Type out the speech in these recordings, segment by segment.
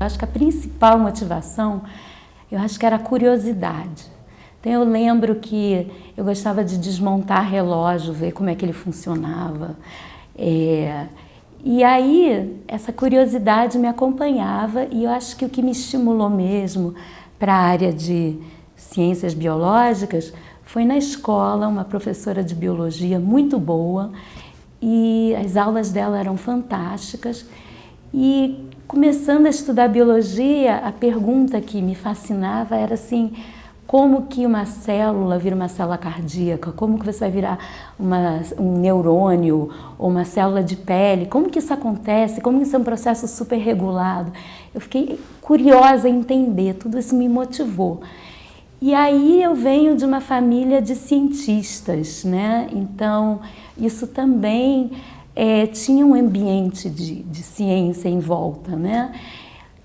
Eu acho que a principal motivação, eu acho que era a curiosidade. Então eu lembro que eu gostava de desmontar relógio, ver como é que ele funcionava. E aí essa curiosidade me acompanhava e eu acho que o que me estimulou mesmo para a área de ciências biológicas foi na escola, uma professora de biologia muito boa e as aulas dela eram fantásticas. E começando a estudar biologia, a pergunta que me fascinava era assim, como que uma célula vira uma célula cardíaca? Como que você vai virar um neurônio ou uma célula de pele? Como que isso acontece? Como que isso é um processo super regulado? Eu fiquei curiosa em entender, tudo isso me motivou. E aí eu venho de uma família de cientistas, né? Então isso também tinha um ambiente de ciência em volta, né?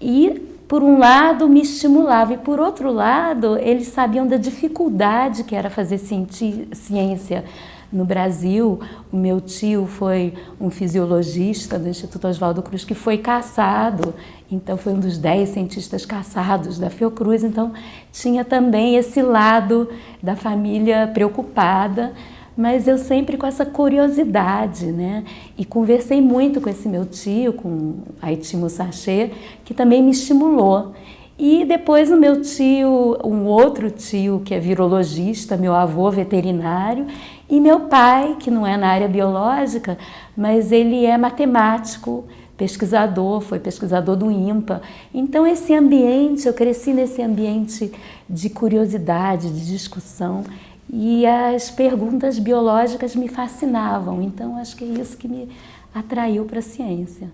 E por um lado me estimulava e por outro lado eles sabiam da dificuldade que era fazer ciência no Brasil. O meu tio foi um fisiologista do Instituto Oswaldo Cruz que foi cassado, então foi um dos 10 cientistas cassados da Fiocruz, então tinha também esse lado da família preocupada, mas eu sempre com essa curiosidade, né? E conversei muito com esse meu tio, com Haiti Musache, que também me estimulou. E depois o meu tio, um outro tio que é virologista, meu avô veterinário, e meu pai, que não é na área biológica, mas ele é matemático, pesquisador, foi pesquisador do INPA. Então esse ambiente, eu cresci nesse ambiente de curiosidade, de discussão, e as perguntas biológicas me fascinavam, então acho que é isso que me atraiu para a ciência.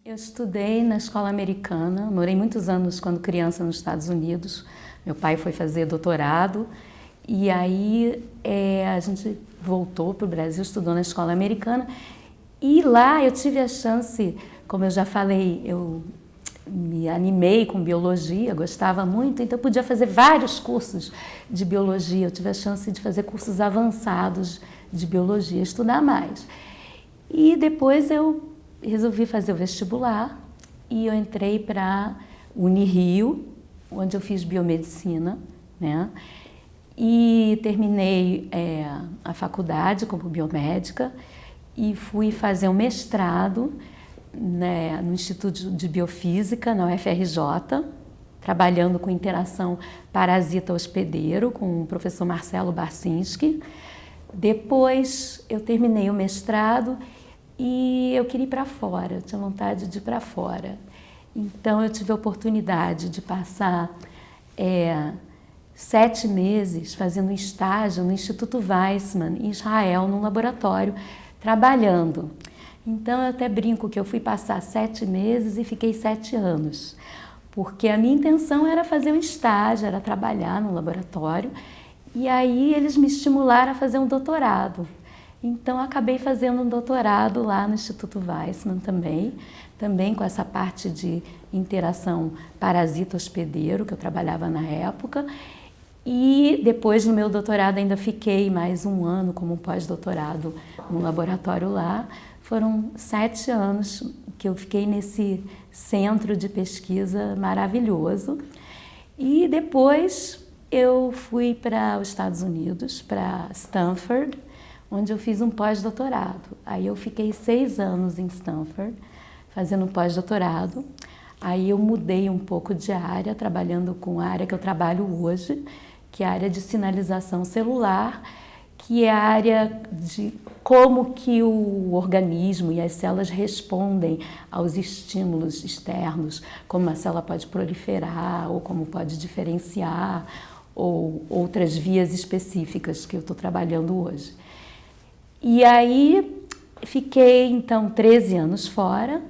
Eu estudei na escola americana, morei muitos anos quando criança nos Estados Unidos, meu pai foi fazer doutorado e aí a gente voltou para o Brasil, estudou na escola americana e lá eu tive a chance, como eu já falei, eu me animei com biologia, gostava muito, então eu podia fazer vários cursos de biologia. Eu tive a chance de fazer cursos avançados de biologia, estudar mais. E depois eu resolvi fazer o vestibular e eu entrei para Unirio, onde eu fiz biomedicina, né? E terminei a faculdade como biomédica e fui fazer um mestrado, né, no Instituto de Biofísica, na UFRJ, trabalhando com interação parasita-hospedeiro, com o professor Marcelo Barcinski. Depois eu terminei o mestrado e eu queria ir para fora, eu tinha vontade de ir para fora. Então eu tive a oportunidade de passar 7 meses fazendo estágio no Instituto Weizmann, em Israel, num laboratório, trabalhando. Então eu até brinco que eu fui passar 7 meses e fiquei 7 anos, porque a minha intenção era fazer um estágio, era trabalhar no laboratório, e aí eles me estimularam a fazer um doutorado. Então acabei fazendo um doutorado lá no Instituto Weizmann também com essa parte de interação parasita-hospedeiro, que eu trabalhava na época, e depois no meu doutorado ainda fiquei mais um ano como pós-doutorado no laboratório lá. Foram 7 anos que eu fiquei nesse centro de pesquisa maravilhoso. E depois eu fui para os Estados Unidos, para Stanford, onde eu fiz um pós-doutorado. Aí eu fiquei 6 anos em Stanford, fazendo um pós-doutorado. Aí eu mudei um pouco de área, trabalhando com a área que eu trabalho hoje, que é a área de sinalização celular, que é a área de como que o organismo e as células respondem aos estímulos externos, como a célula pode proliferar, ou como pode diferenciar, ou outras vias específicas que eu estou trabalhando hoje. E aí fiquei então 13 anos fora,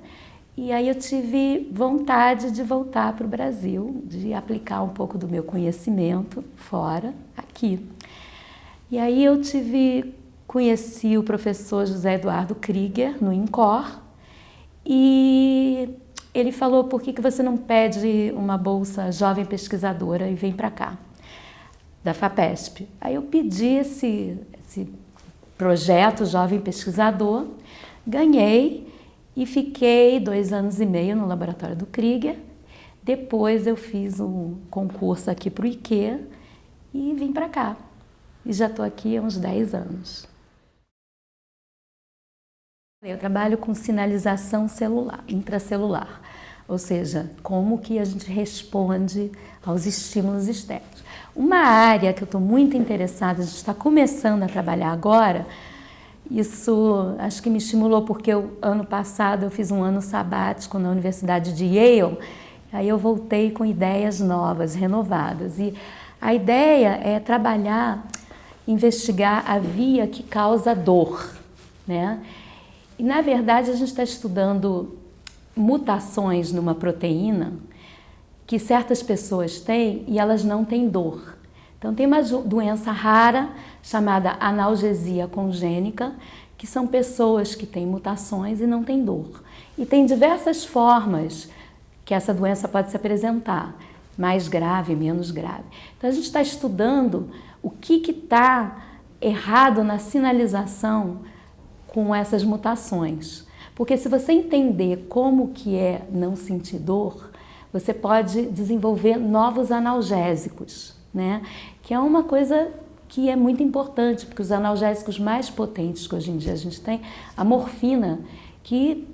e aí eu tive vontade de voltar para o Brasil, de aplicar um pouco do meu conhecimento fora, aqui. E aí eu conheci o professor José Eduardo Krieger no INCOR e ele falou: por que você não pede uma bolsa jovem pesquisadora e vem para cá, da FAPESP? Aí eu pedi esse projeto jovem pesquisador, ganhei e fiquei 2 anos e meio no laboratório do Krieger. Depois eu fiz um concurso aqui para o IQE e vim para cá. E já estou aqui há uns 10 anos. Eu trabalho com sinalização celular, intracelular, ou seja, como que a gente responde aos estímulos externos. Uma área que eu estou muito interessada, a gente está começando a trabalhar agora, isso acho que me estimulou porque ano passado eu fiz um ano sabático na Universidade de Yale, aí eu voltei com ideias novas, renovadas. E a ideia é trabalhar, investigar a via que causa dor, né? E, na verdade, a gente está estudando mutações numa proteína que certas pessoas têm e elas não têm dor. Então, tem uma doença rara chamada analgesia congênica, que são pessoas que têm mutações e não têm dor. E tem diversas formas que essa doença pode se apresentar, mais grave, menos grave. Então, a gente está estudando o que está errado na sinalização com essas mutações. Porque se você entender como que é não sentir dor, você pode desenvolver novos analgésicos, né? Que é uma coisa que é muito importante, porque os analgésicos mais potentes que hoje em dia a gente tem, a morfina, que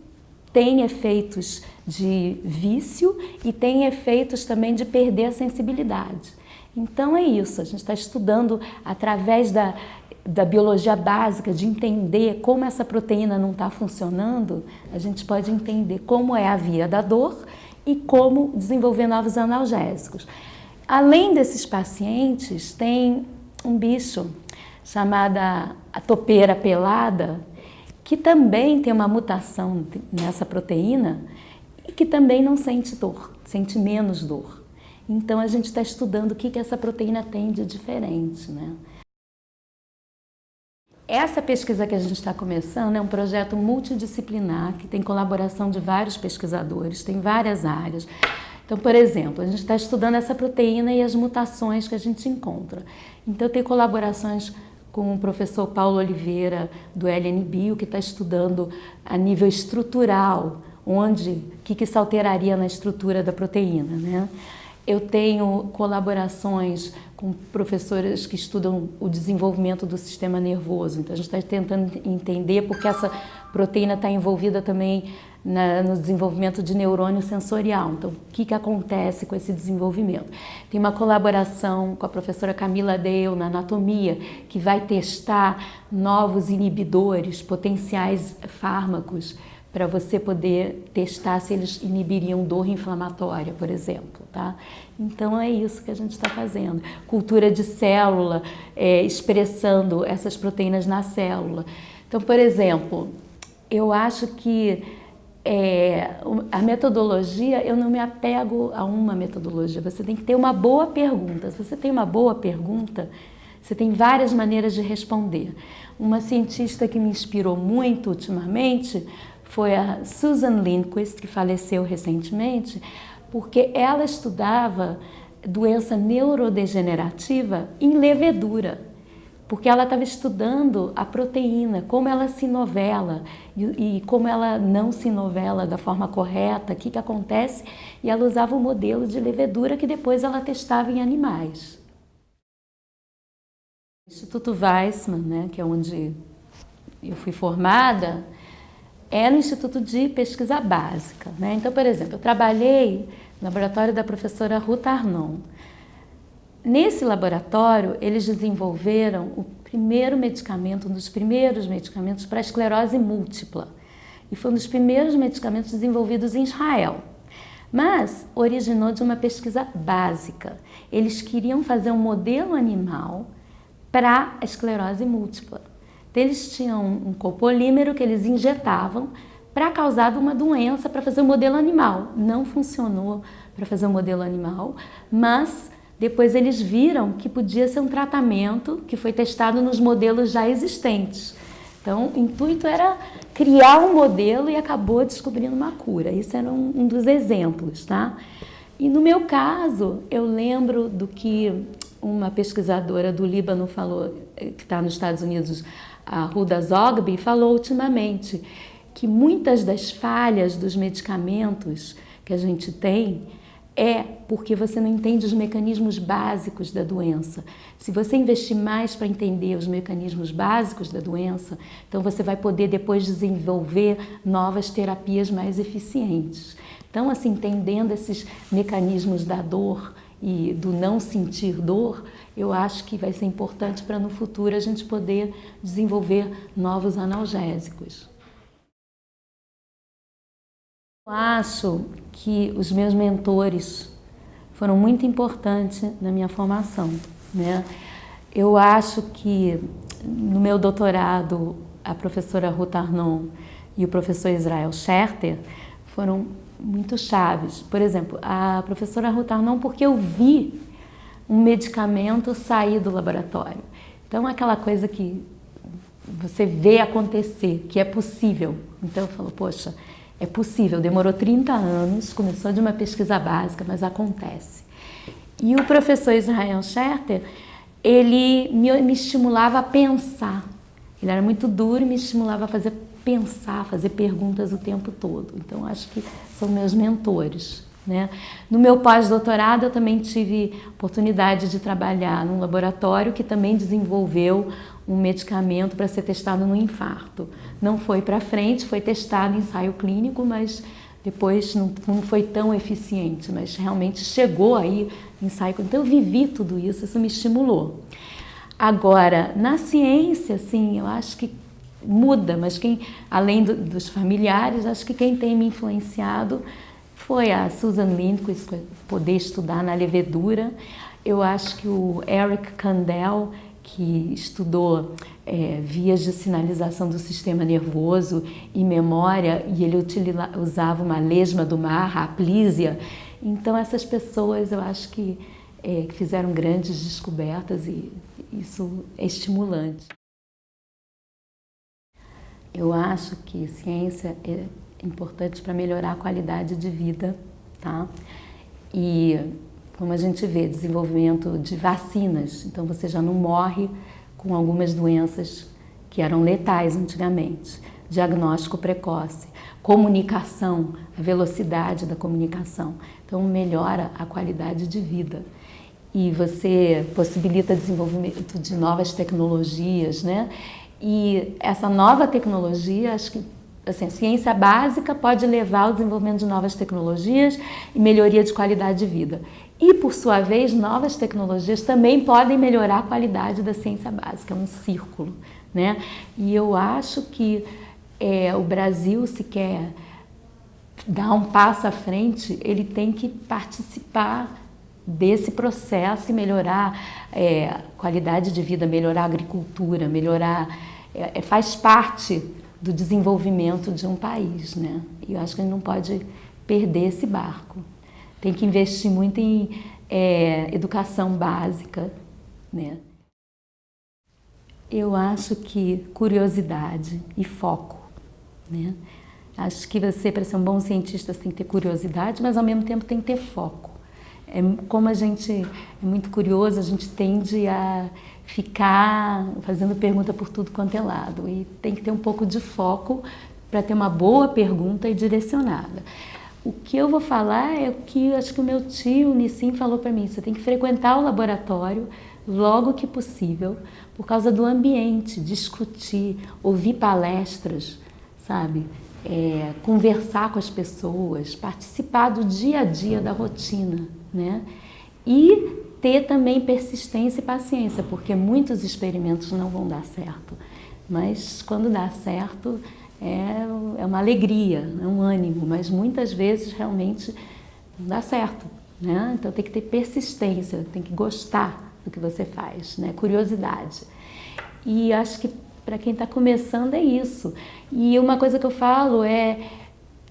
tem efeitos de vício e tem efeitos também de perder a sensibilidade. Então é isso, a gente está estudando através da biologia básica, de entender como essa proteína não está funcionando, a gente pode entender como é a via da dor e como desenvolver novos analgésicos. Além desses pacientes, tem um bicho chamado a topeira pelada, que também tem uma mutação nessa proteína e que também não sente dor, sente menos dor. Então a gente está estudando o que essa proteína tem de diferente, né? Essa pesquisa que a gente está começando é um projeto multidisciplinar que tem colaboração de vários pesquisadores, tem várias áreas. Então, por exemplo, a gente está estudando essa proteína e as mutações que a gente encontra. Então, tem colaborações com o professor Paulo Oliveira, do LNBio, que está estudando a nível estrutural, o que se alteraria na estrutura da proteína, né? Eu tenho colaborações com professoras que estudam o desenvolvimento do sistema nervoso. Então, a gente está tentando entender porque essa proteína está envolvida também no desenvolvimento de neurônio sensorial. Então, o que acontece com esse desenvolvimento? Tem uma colaboração com a professora Camila Dale na anatomia, que vai testar novos inibidores, potenciais fármacos, para você poder testar se eles inibiriam dor inflamatória, por exemplo, tá? Então é isso que a gente está fazendo. Cultura de célula, expressando essas proteínas na célula. Então, por exemplo, eu acho que a metodologia, eu não me apego a uma metodologia, você tem que ter uma boa pergunta. Se você tem uma boa pergunta, você tem várias maneiras de responder. Uma cientista que me inspirou muito ultimamente foi a Susan Lindquist, que faleceu recentemente, porque ela estudava doença neurodegenerativa em levedura, porque ela estava estudando a proteína, como ela se novela e como ela não se novela da forma correta, o que acontece, e ela usava um modelo de levedura que depois ela testava em animais. O Instituto Weizmann, né, que é onde eu fui formada, é no Instituto de Pesquisa Básica, né? Então, por exemplo, eu trabalhei no laboratório da professora Ruth Arnon. Nesse laboratório, eles desenvolveram o primeiro medicamento, um dos primeiros medicamentos para esclerose múltipla. E foi um dos primeiros medicamentos desenvolvidos em Israel. Mas originou de uma pesquisa básica. Eles queriam fazer um modelo animal para a esclerose múltipla. Então, eles tinham um copolímero que eles injetavam para causar uma doença para fazer o modelo animal. Não funcionou para fazer o modelo animal, mas depois eles viram que podia ser um tratamento que foi testado nos modelos já existentes. Então, o intuito era criar um modelo e acabou descobrindo uma cura. Isso era um dos exemplos, tá? E no meu caso, eu lembro do que uma pesquisadora do Líbano falou, que está nos Estados Unidos, a Huda Zogby, falou ultimamente, que muitas das falhas dos medicamentos que a gente tem é porque você não entende os mecanismos básicos da doença. Se você investir mais para entender os mecanismos básicos da doença, então você vai poder depois desenvolver novas terapias mais eficientes. Então, assim, entendendo esses mecanismos da dor e do não sentir dor, eu acho que vai ser importante para no futuro a gente poder desenvolver novos analgésicos. Eu acho que os meus mentores foram muito importantes na minha formação, né? Eu acho que no meu doutorado a professora Ruth Arnon e o professor Israel Scherter foram muito chaves. Por exemplo, a professora Ruth Arnon, porque eu vi um medicamento sair do laboratório. Então, aquela coisa que você vê acontecer, que é possível. Então, eu falo, poxa, é possível, demorou 30 anos, começou de uma pesquisa básica, mas acontece. E o professor Israel Scherter, ele me estimulava a pensar. Ele era muito duro e me estimulava a fazer pensar, fazer perguntas o tempo todo. Então, acho que são meus mentores, né? No meu pós-doutorado, eu também tive oportunidade de trabalhar num laboratório que também desenvolveu um medicamento para ser testado no infarto. Não foi para frente, foi testado em ensaio clínico, mas depois não foi tão eficiente, mas realmente chegou aí em ensaio clínico. Então eu vivi tudo isso me estimulou. Agora, na ciência, sim, eu acho que muda, mas além dos familiares, acho que quem tem me influenciado foi a Susan Lindquist, poder estudar na levedura. Eu acho que o Eric Kandel, que estudou vias de sinalização do sistema nervoso e memória, e ele usava uma lesma do mar, a Aplísia. Então, essas pessoas, eu acho que fizeram grandes descobertas e isso é estimulante. Eu acho que ciência é importante para melhorar a qualidade de vida, tá? E como a gente vê, desenvolvimento de vacinas, então você já não morre com algumas doenças que eram letais antigamente. Diagnóstico precoce, comunicação, a velocidade da comunicação, então melhora a qualidade de vida. E você possibilita desenvolvimento de novas tecnologias, né? E essa nova tecnologia, acho que assim, a ciência básica pode levar ao desenvolvimento de novas tecnologias e melhoria de qualidade de vida. E, por sua vez, novas tecnologias também podem melhorar a qualidade da ciência básica, é um círculo, né? E eu acho que o Brasil, se quer dar um passo à frente, ele tem que participar desse processo e melhorar a qualidade de vida, melhorar a agricultura, faz parte do desenvolvimento de um país, né? E eu acho que a gente não pode perder esse barco. Tem que investir muito em educação básica, né? Eu acho que curiosidade e foco, né? Acho que você, para ser um bom cientista, você tem que ter curiosidade, mas ao mesmo tempo tem que ter foco. Como a gente é muito curioso, a gente tende a ficar fazendo pergunta por tudo quanto é lado. E tem que ter um pouco de foco para ter uma boa pergunta e direcionada. O que eu vou falar é o que acho que o meu tio, Nissim, falou para mim. Você tem que frequentar o laboratório logo que possível, por causa do ambiente, discutir, ouvir palestras, sabe? Conversar com as pessoas, participar do dia a dia da rotina, né? E ter também persistência e paciência, porque muitos experimentos não vão dar certo, mas quando dá certo é uma alegria, é um ânimo, mas muitas vezes realmente não dá certo, né? Então tem que ter persistência, tem que gostar do que você faz, né? Curiosidade. E acho que para quem está começando é isso. E uma coisa que eu falo é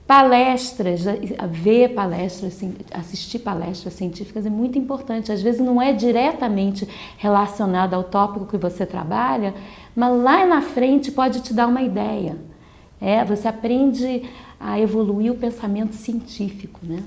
palestras, ver palestras, assistir palestras científicas é muito importante. Às vezes não é diretamente relacionado ao tópico que você trabalha, mas lá na frente pode te dar uma ideia. Você aprende a evoluir o pensamento científico, né?